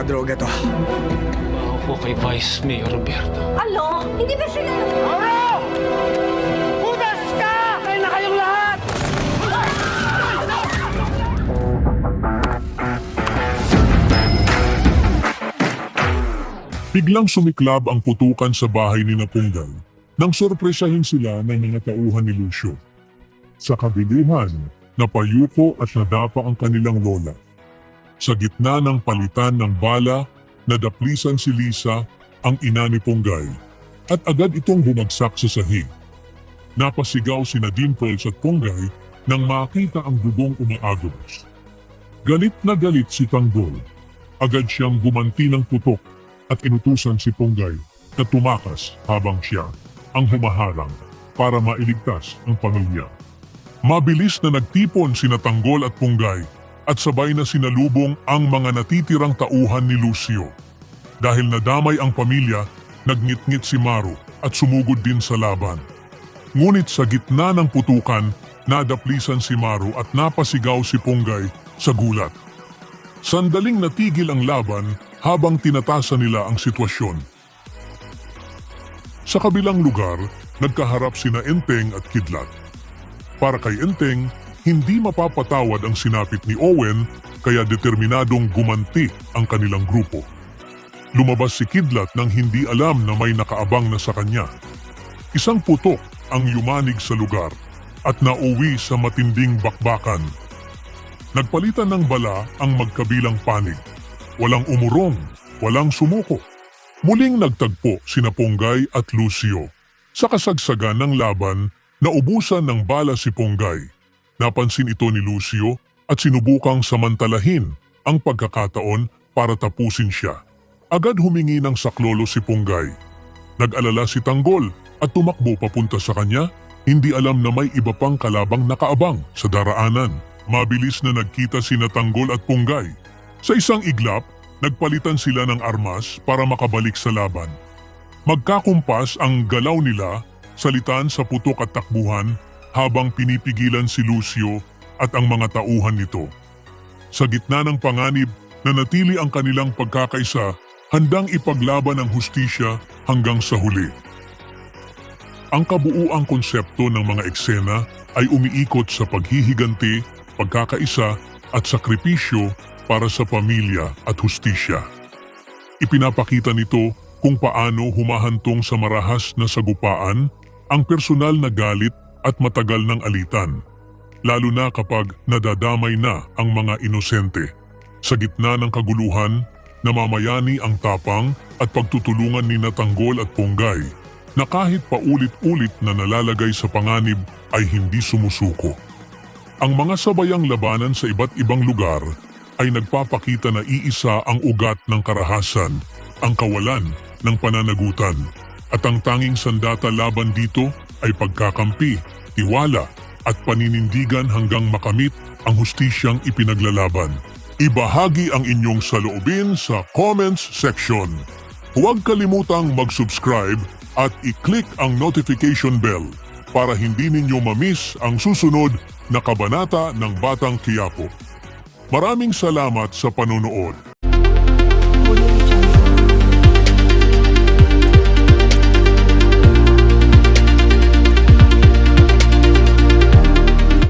mga droga to. Ako po kay Vice Mayor Roberto. Ano? Hindi ba sila... Putas ka! Kaya na kayong lahat! Biglang sumiklab ang putukan sa bahay ni Napunggay nang sorpresahin sila ng mga tauhan ni Lucio. Sa kabilihan, napayuko at nadapa ang kanilang lola. Sa gitna ng palitan ng bala, nadaplisan si Lisa, ang ina ni Punggay, at agad itong bumagsak sa sahig. Napasigaw sina Dimples at Punggay nang makita ang dugong umaagos. Galit na galit si Tanggol. Agad siyang gumanti ng putok at inutusan si Punggay na tumakas habang siya ang humaharang para mailigtas ang pamilya. Mabilis na nagtipon sina Tanggol at Punggay at sabay na sinalubong ang mga natitirang tauhan ni Lucio. Dahil nadamay ang pamilya, nagngit-ngit si Maru at sumugod din sa laban. Ngunit sa gitna ng putukan, nadaplisan si Maru at napasigaw si Punggay sa gulat. Sandaling natigil ang laban habang tinatasan nila ang sitwasyon. Sa kabilang lugar, nagkaharap sina Enteng at Kidlat. Para kay Enteng, hindi mapapatawad ang sinapit ni Owen kaya determinadong gumanti ang kanilang grupo. Lumabas si Kidlat nang hindi alam na may nakaabang na sa kanya. Isang putok ang yumanig sa lugar at nauwi sa matinding bakbakan. Nagpalitan ng bala ang magkabilang panig. Walang umurong, walang sumuko. Muling nagtagpo sina Punggay at Lucio. Sa kasagsagan ng laban, naubusan ng bala si Punggay. Napansin ito ni Lucio at sinubukang samantalahin ang pagkakataon para tapusin siya. Agad humingi ng saklolo si Punggay. Nag-alala si Tanggol at tumakbo papunta sa kanya, hindi alam na may iba pang kalabang nakaabang sa daraanan. Mabilis na nagkita sina Tanggol at Punggay. Sa isang iglap, nagpalitan sila ng armas para makabalik sa laban. Magkakumpas ang galaw nila, salitan sa putok at takbuhan habang pinipigilan si Lucio at ang mga tauhan nito. Sa gitna ng panganib, nanatili ang kanilang pagkakaisa, handang ipaglaban ang hustisya hanggang sa huli. Ang kabuuang konsepto ng mga eksena ay umiikot sa paghihiganti, pagkakaisa at sakripisyo para sa pamilya at hustisya. Ipinapakita nito kung paano humahantong sa marahas na sagupaan ang personal na galit at matagal ng alitan, lalo na kapag nadadamay na ang mga inosente. Sa gitna ng kaguluhan, namamayani ang tapang at pagtutulungan ni Tanggol at Punggay na kahit paulit-ulit na nalalagay sa panganib ay hindi sumusuko. Ang mga sabayang labanan sa iba't ibang lugar ay nagpapakita na iisa ang ugat ng karahasan, ang kawalan ng pananagutan. At ang tanging sandata laban dito ay pagkakampi, tiwala at paninindigan hanggang makamit ang hustisyang ipinaglalaban. Ibahagi ang inyong saloobin sa comments section. Huwag kalimutang mag-subscribe at i-click ang notification bell para hindi ninyo ma-miss ang susunod na kabanata ng Batang Quiapo. Maraming salamat sa panonood.